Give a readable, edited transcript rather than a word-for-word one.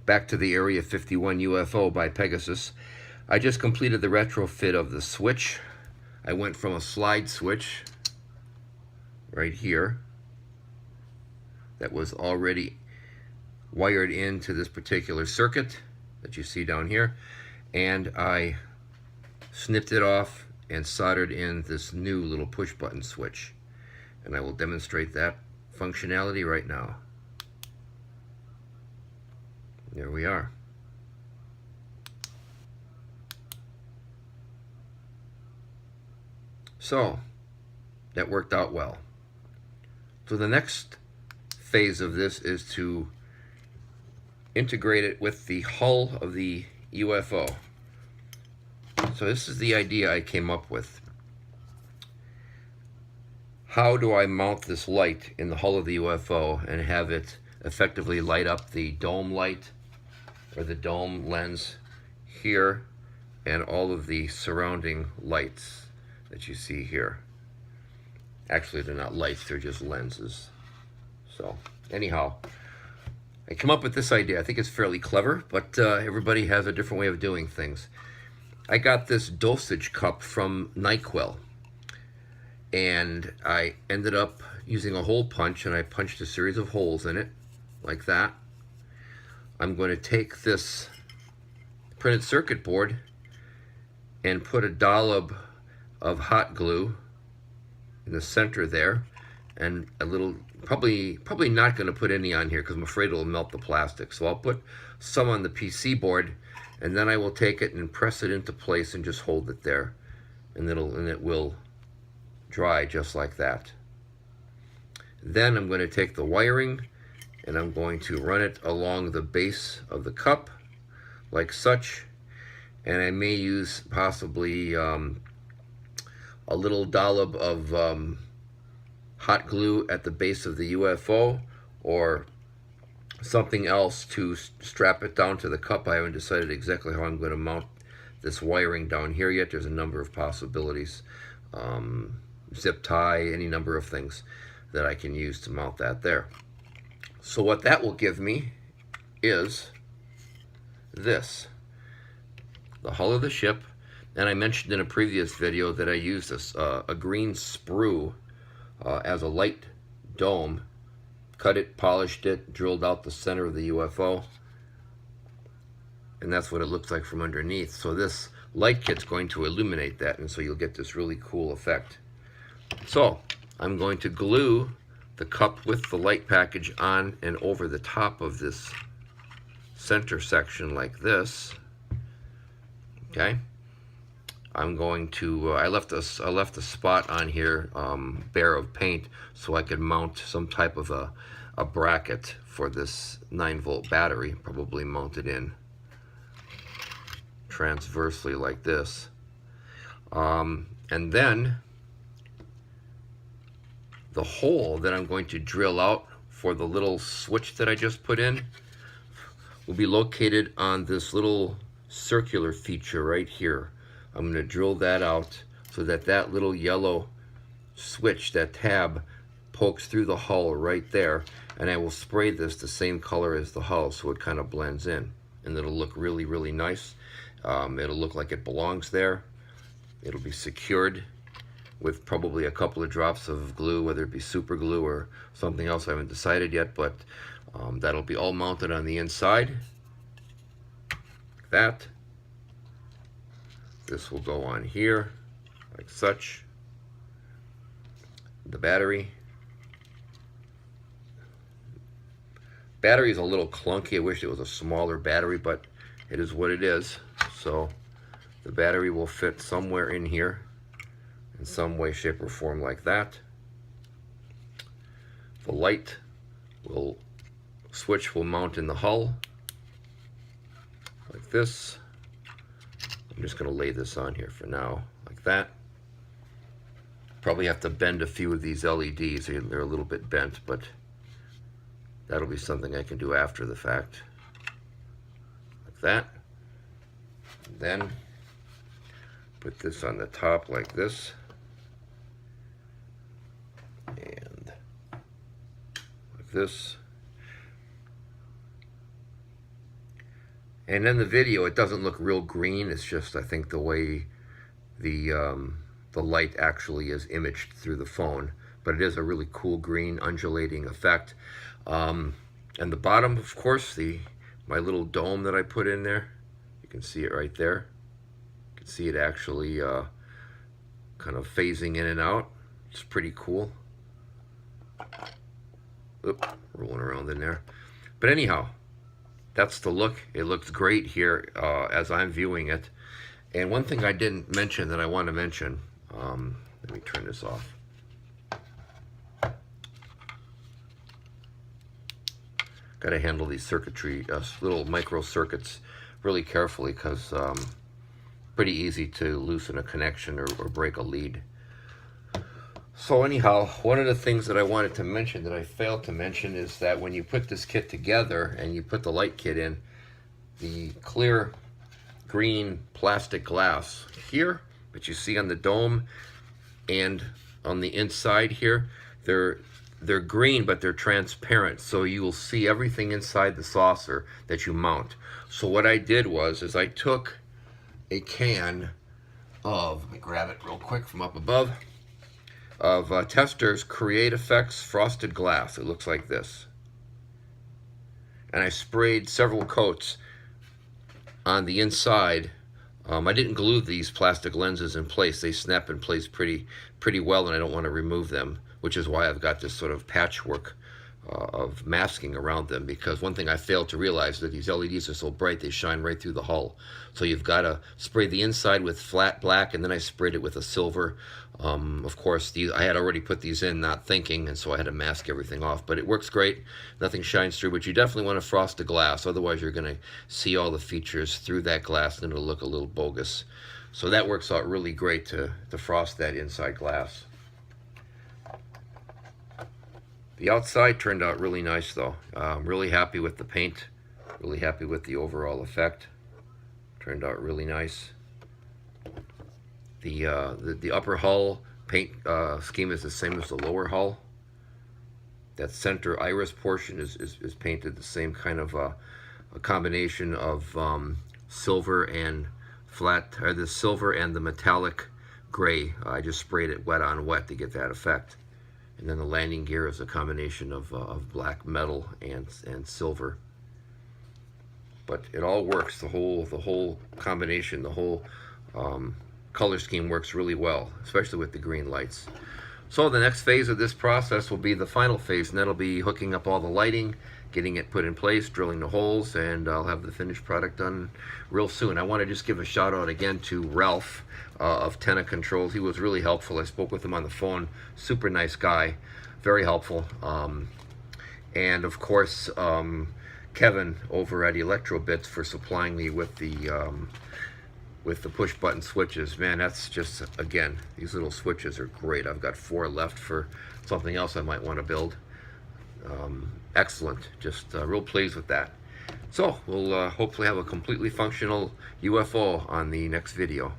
back to the Area 51 UFO by Pegasus. I just completed the retrofit of the switch. I went from a slide switch right here that was already wired into this particular circuit that you see down here, and I snipped it off and soldered in this new little push button switch, and I will demonstrate that functionality right now. There we are. So that worked out well. So the next phase of this is to integrate it with the hull of the UFO. So this is the idea I came up with. How do I mount this light in the hull of the UFO and have it effectively light up the dome light or the dome lens here and all of the surrounding lights that you see here? Actually, they're not lights, they're just lenses. So anyhow, I came up with this idea. I think it's fairly clever, but everybody has a different way of doing things. I got this dosage cup from NyQuil, and I ended up using a hole punch, and I punched a series of holes in it like that. I'm going to take this printed circuit board and put a dollop of hot glue in the center there, and a little, probably not going to put any on here because I'm afraid it'll melt the plastic. So I'll put some on the PC board, and then I will take it and press it into place and just hold it there, and it will dry just like that. Then I'm going to take the wiring and I'm going to run it along the base of the cup like such, and I may use possibly a little dollop of hot glue at the base of the UFO, or something else to strap it down to the cup. I haven't decided exactly how I'm going to mount this wiring down here yet. There's a number of possibilities. Zip tie, any number of things that I can use to mount that there. So what that will give me is this, the hull of the ship. And I mentioned in a previous video that I used a green sprue as a light dome. Cut it, polished it, drilled out the center of the UFO, and that's what it looks like from underneath. So this light kit's going to illuminate that, and so you'll get this really cool effect. So I'm going to glue the cup with the light package on and over the top of this center section like this. Okay. I'm going to, I left a spot on here bare of paint so I could mount some type of a bracket for this 9-volt battery, probably mounted in transversely like this. And then the hole that I'm going to drill out for the little switch that I just put in will be located on this little circular feature right here. I'm going to drill that out so that that little yellow switch, that tab, pokes through the hull right there, and I will spray this the same color as the hull so it kind of blends in, and it'll look really, really nice. It'll look like it belongs there. It'll be secured with probably a couple of drops of glue, whether it be super glue or something else. I haven't decided yet, but that'll be all mounted on the inside like that. This will go on here like such. The battery is a little clunky. I wish it was a smaller battery, but it is what it is. So the battery will fit somewhere in here in some way, shape, or form like that. The light switch will mount in the hull like this. I'm just going to lay this on here for now like that. Probably have to bend a few of these LEDs. They're a little bit bent, but that'll be something I can do after the fact. Like that. Then put this on the top like this. And like this. And in the video, it doesn't look real green. It's just, I think, the way the light actually is imaged through the phone. But it is a really cool green undulating effect. And the bottom, of course, my little dome that I put in there. You can see it right there. You can see it actually kind of phasing in and out. It's pretty cool. Oop, rolling around in there. But anyhow, that's the look. It looks great here as I'm viewing it. And one thing I didn't mention that I want to mention, let me turn this off. Got to handle these circuitry, little micro circuits really carefully, because pretty easy to loosen a connection or break a lead. So anyhow, one of the things that I wanted to mention that I failed to mention is that when you put this kit together and you put the light kit in, the clear green plastic glass here that you see on the dome and on the inside here, they're green, but they're transparent, so you will see everything inside the saucer that you mount. So what I did is I took a can of, let me grab it real quick from up above, of Tester's Create Effects Frosted Glass. It looks like this. And I sprayed several coats on the inside. I didn't glue these plastic lenses in place. They snap in place pretty well, and I don't want to remove them, which is why I've got this sort of patchwork of masking around them, because one thing I failed to realize is that these LEDs are so bright they shine right through the hull. So you've got to spray the inside with flat black, and then I sprayed it with a silver. Of course, I had already put these in not thinking, and so I had to mask everything off. But it works great. Nothing shines through, but you definitely want to frost the glass. Otherwise, you're going to see all the features through that glass, and it'll look a little bogus. So that works out really great to frost that inside glass. The outside turned out really nice, though. I'm really happy with the paint. Really happy with the overall effect. Turned out really nice. The upper hull paint scheme is the same as the lower hull. That center iris portion is painted the same kind of a combination of silver and the silver and the metallic gray. I just sprayed it wet on wet to get that effect. And then the landing gear is a combination of black metal and silver. But it all works. The whole combination, the whole color scheme works really well, especially with the green lights. So the next phase of this process will be the final phase, and that'll be hooking up all the lighting, getting it put in place, drilling the holes, and I'll have the finished product done real soon. I want to just give a shout out again to Ralph of Tenna Controls. He was really helpful. I spoke with him on the phone. Super nice guy, very helpful. And of course, Kevin over at Electrobits for supplying me with the push button switches. Man, that's just, again, these little switches are great. I've got 4 left for something else I might want to build. Excellent. Just real pleased with that. So we'll hopefully have a completely functional UFO on the next video.